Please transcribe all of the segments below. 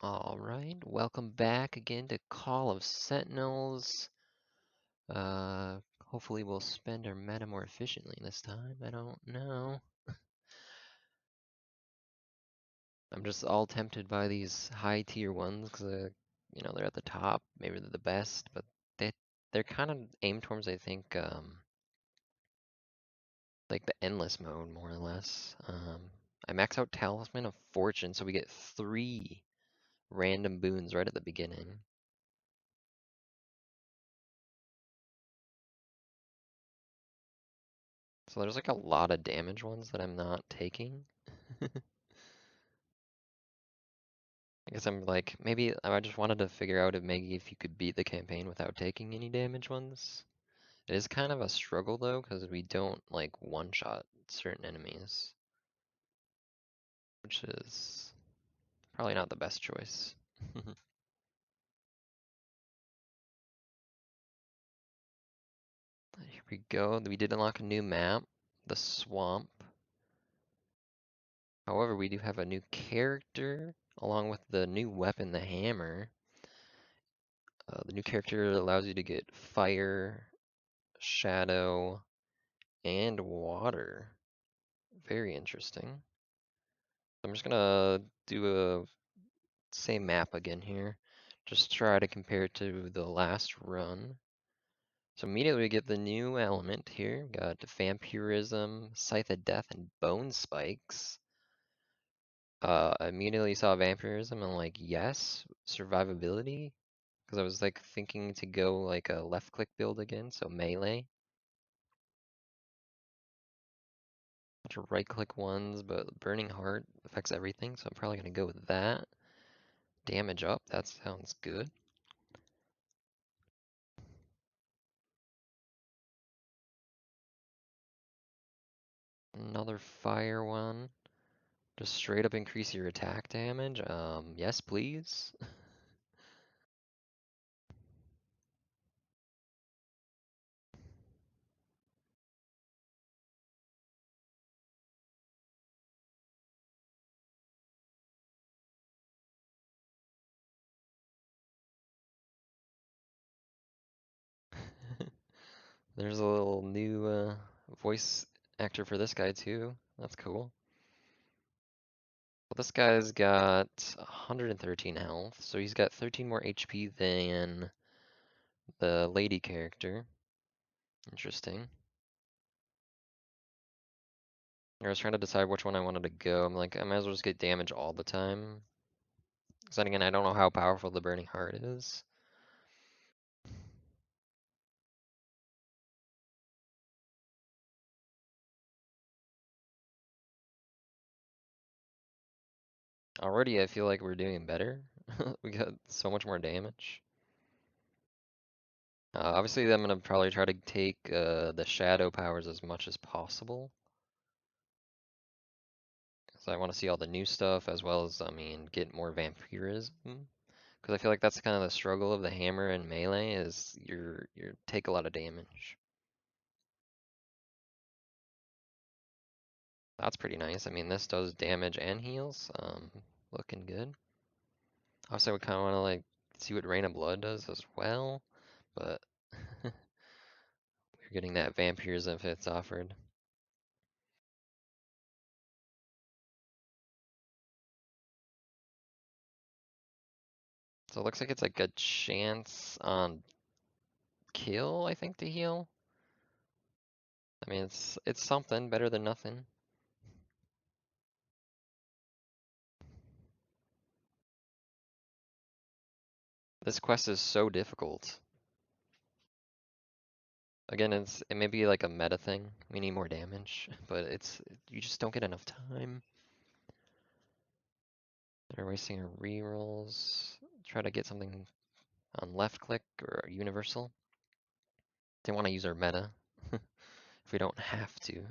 Alright, welcome back again to Call of Sentinels. Hopefully we'll spend our meta more efficiently this time. I don't know. I'm just all tempted by these high tier ones because, they're at the top. Maybe they're the best, but they're kind of aimed towards, I think, like the endless mode, more or less. I max out Talisman of Fortune, so we get 3 random boons right at the beginning. So there's like a lot of damage ones that I'm not taking. I guess I'm like, maybe I just wanted to figure out if you could beat the campaign without taking any damage ones. It is kind of a struggle though, because we don't like one-shot certain enemies, which is probably not the best choice. Here we go. We did unlock a new map, the swamp. However, we do have a new character along with the new weapon, the hammer. The new character allows you to get fire, shadow, and water. Very interesting. I'm just gonna do a same map again here. Just try to compare it to the last run. So immediately we get the new element here. We got vampirism, scythe of death, and bone spikes. I immediately saw vampirism and like yes, survivability. Because I was like thinking to go like a left click build again, so melee. Bunch of right click ones, but burning heart affects everything, so I'm probably gonna go with that. Damage up, that sounds good. Another fire one. Just straight up increase your attack damage. Yes, please. There's a little new voice actor for this guy too. That's cool. Well, this guy's got 113 health, so he's got 13 more HP than the lady character. Interesting. I was trying to decide which one I wanted to go. I'm like, I might as well just get damage all the time. Because then again, I don't know how powerful the Burning Heart is. Already, I feel like we're doing better. We got so much more damage. Obviously, I'm gonna probably try to take the shadow powers as much as possible. Because I want to see all the new stuff as well as, I mean, get more vampirism. Because I feel like that's kind of the struggle of the hammer and melee is you take a lot of damage. That's pretty nice. I mean, this does damage and heals. Looking good. Obviously, I would kind of want to like see what Rain of Blood does as well, but we're getting that vampirism if it's offered. So it looks like it's like a chance on kill, I think, to heal. I mean, it's something better than nothing. This quest is so difficult. Again, it may be like a meta thing. We need more damage, but you just don't get enough time. They're wasting our rerolls. Try to get something on left click or universal. They want to use our meta if we don't have to.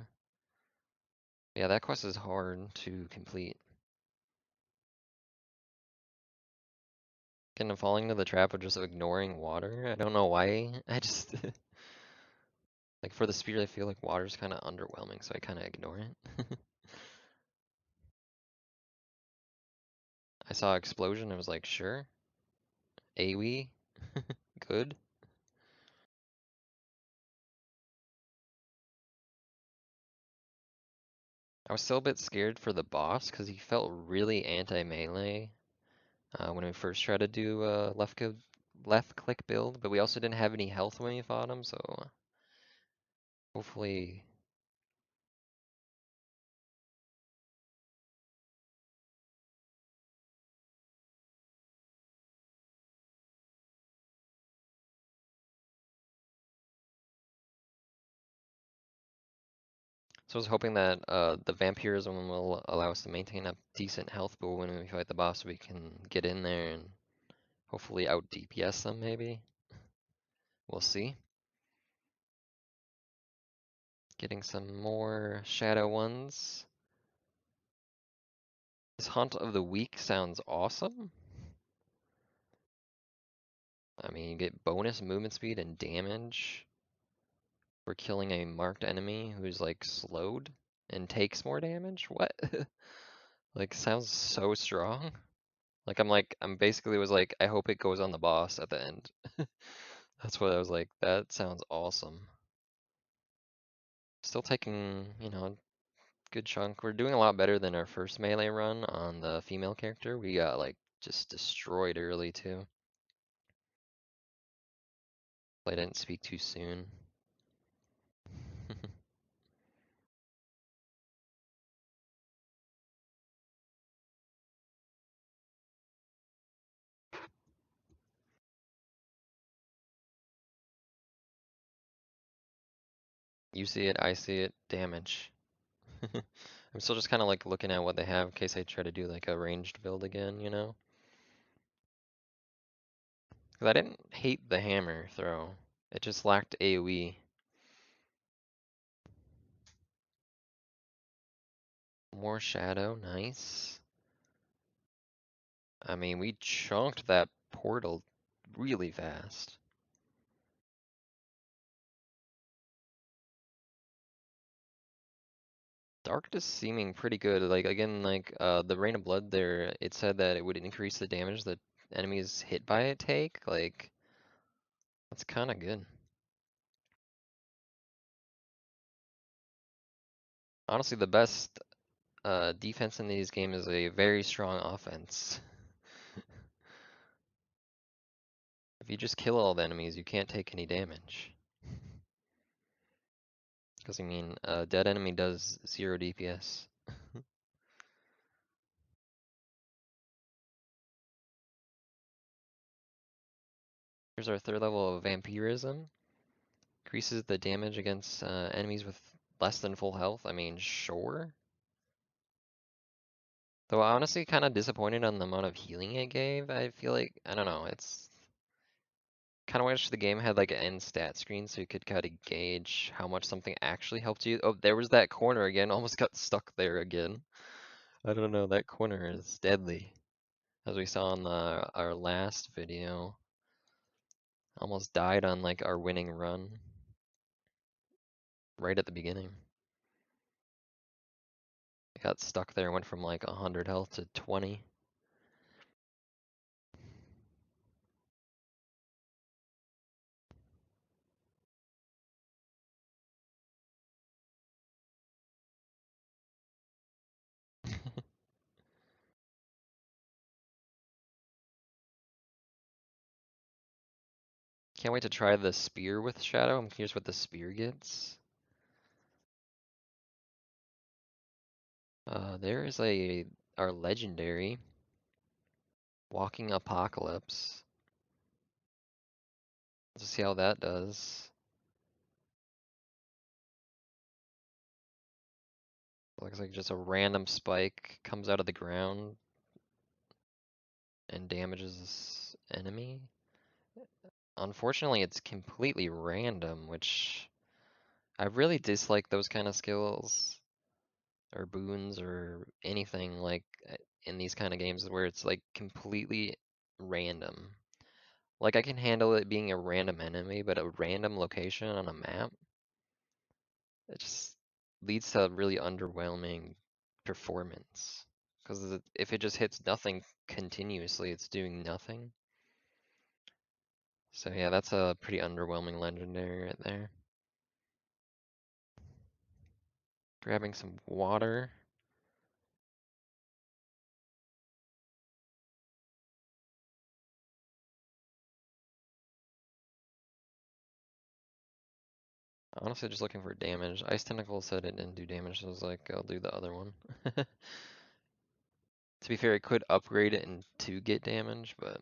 Yeah, that quest is hard to complete. Kind of falling into the trap of just ignoring water. I don't know why. I just like for the spear, I feel like water's kind of underwhelming, so I kind of ignore it. I saw explosion. I was like, sure, AoE, good. I was still a bit scared for the boss because he felt really anti-melee when we first tried to do left click build, but we also didn't have any health when we fought him, so hopefully. So I was hoping that the vampirism will allow us to maintain a decent health pool when we fight the boss, so we can get in there and hopefully out DPS them. Maybe we'll see. Getting some more shadow ones. This Hunt of the Week sounds awesome. I mean, you get bonus movement speed and damage for killing a marked enemy who's like slowed and takes more damage. What? Like, sounds so strong. I'm basically was like, I hope it goes on the boss at the end. That's what I was like, that sounds awesome. Still taking, good chunk. We're doing a lot better than our first melee run on the female character. We got like just destroyed early too. I didn't speak too soon. You see it, I see it, damage. I'm still just kind of like looking at what they have in case I try to do like a ranged build again, you know? Because I didn't hate the hammer throw. It just lacked AoE. More shadow, nice. I mean, we chunked that portal really fast. Darkness seeming pretty good. Like again, like the Rain of Blood there, it said that it would increase the damage that enemies hit by it take. Like that's kind of good. Honestly, the best defense in these games is a very strong offense. If you just kill all the enemies, you can't take any damage. Because I mean, a dead enemy does 0 DPS. Here's our third level of Vampirism. Increases the damage against enemies with less than full health. I mean, sure. Though honestly, kind of disappointed on the amount of healing it gave. I feel like, I don't know, it's kind of wish the game had like an end stat screen so you could kind of gauge how much something actually helped you. Oh, there was that corner again. Almost got stuck there again. I don't know, that corner is deadly. As we saw in our last video. Almost died on like our winning run right at the beginning. I got stuck there, went from like 100 health to 20. Can't wait to try the spear with Shadow. I'm curious what the spear gets. There is our legendary Walking Apocalypse. Let's see how that does. Looks like just a random spike comes out of the ground and damages this enemy. Unfortunately, it's completely random, which I really dislike those kind of skills or boons or anything like in these kind of games where it's like completely random. Like I can handle it being a random enemy, but a random location on a map, it just leads to really underwhelming performance. Because if it just hits nothing continuously, it's doing nothing. So yeah, that's a pretty underwhelming legendary right there. Grabbing some water. Honestly, just looking for damage. Ice Tentacle said it didn't do damage, so I was like, I'll do the other one. To be fair, I could upgrade it and to get damage, but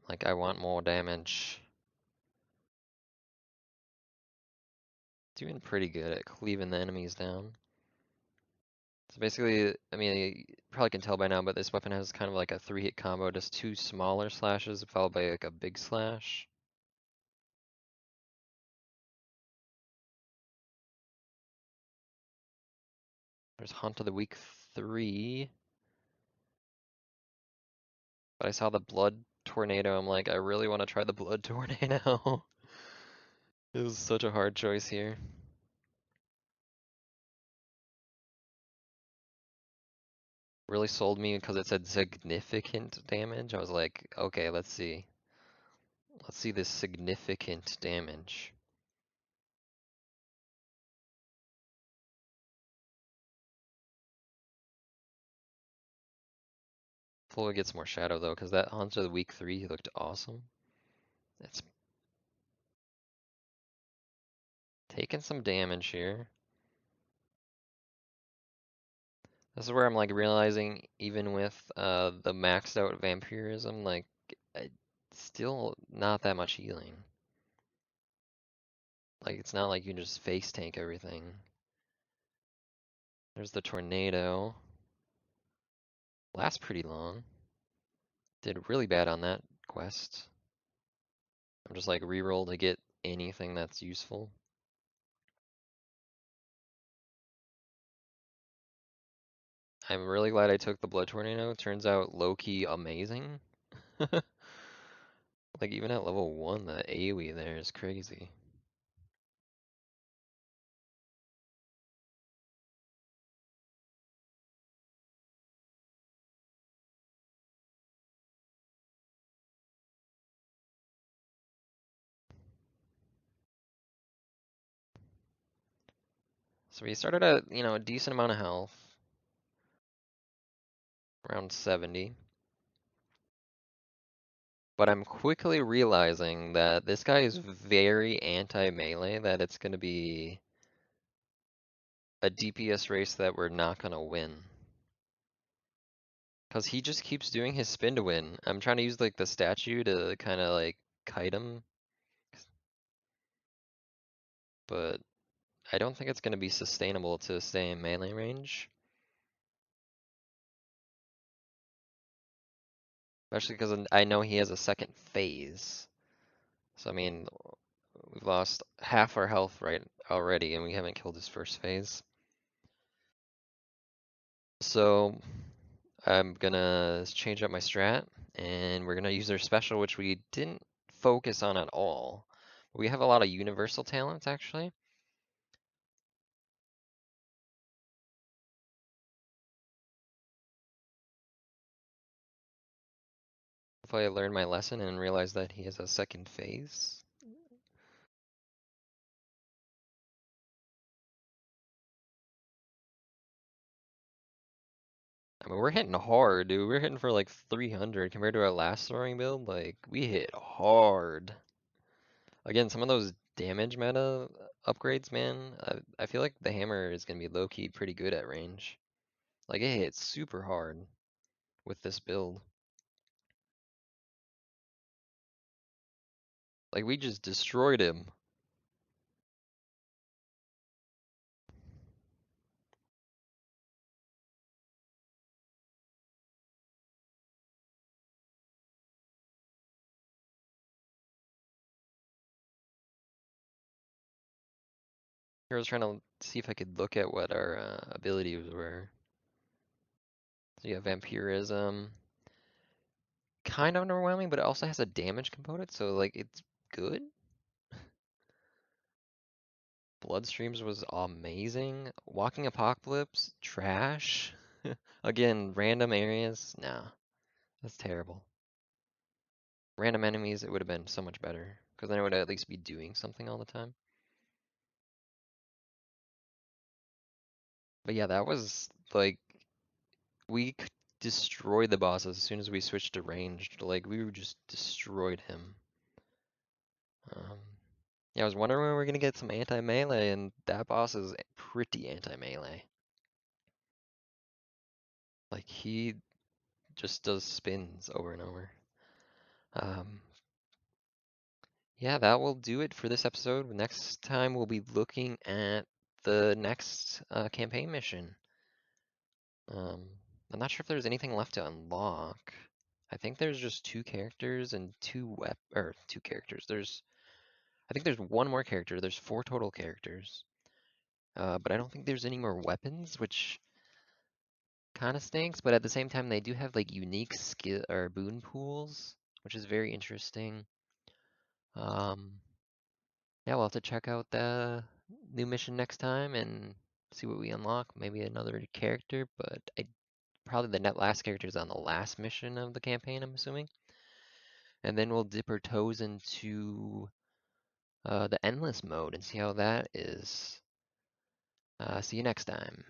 like I want more damage. Doing pretty good at cleaving the enemies down. So basically, I mean, you probably can tell by now, but this weapon has kind of like a 3-hit combo, just 2 smaller slashes followed by like a big slash. There's Hunt of the Week 3. But I saw the blood tornado. I'm like, I really want to try the blood tornado. It was such a hard choice here. Really sold me because it said significant damage. I was like, okay, let's see. Let's see this significant damage. Hopefully it gets more shadow though, because that Hunter of the Week 3 looked awesome. It's taking some damage here. This is where I'm like realizing, even with the maxed out vampirism, like still not that much healing. Like it's not like you can just face tank everything. There's the tornado. Lasts pretty long. Did really bad on that quest. I'm just like reroll to get anything that's useful. I'm really glad I took the blood tornado. Turns out low-key amazing. Like even at level 1, the AoE there is crazy. So we started at, a decent amount of health. Around 70. But I'm quickly realizing that this guy is very anti-melee, that it's going to be a DPS race that we're not going to win. Because he just keeps doing his spin to win. I'm trying to use like the statue to kind of like kite him. But I don't think it's going to be sustainable to stay in melee range. Especially because I know he has a second phase. So I mean, we've lost half our health right already and we haven't killed his first phase. So I'm gonna change up my strat and we're gonna use their special, which we didn't focus on at all. We have a lot of universal talents actually. Hopefully I learned my lesson and realized that he has a second phase. I mean, we're hitting hard, dude. We're hitting for like 300 compared to our last throwing build. Like, we hit hard. Again, some of those damage meta upgrades, man, I feel like the hammer is going to be low-key pretty good at range. Like, it hits super hard with this build. Like, we just destroyed him. Here I was trying to see if I could look at what our abilities were. So you have Vampirism. Kind of underwhelming, but it also has a damage component, so like it's good. Bloodstreams was amazing. Walking Apocalypse, trash. Again, random areas, nah, that's terrible. Random enemies, it would have been so much better, because then it would at least be doing something all the time. But yeah, that was like, we destroyed the boss as soon as we switched to ranged. Like, we just destroyed him. Um, yeah, I was wondering when we were gonna get some anti-melee, and that boss is pretty anti-melee. Like, he just does spins over and over. Um, yeah, that will do it for this episode. Next time we'll be looking at the next campaign mission. I'm not sure if there's anything left to unlock. I think there's just two characters and two characters. I think there's one more character. There's 4 total characters. But I don't think there's any more weapons, which kind of stinks. But at the same time, they do have like unique skill or boon pools, which is very interesting. Um, yeah, we'll have to check out the new mission next time and see what we unlock. Maybe another character, but probably the last character is on the last mission of the campaign, I'm assuming. And then we'll dip our toes into the endless mode and see how that is. See you next time.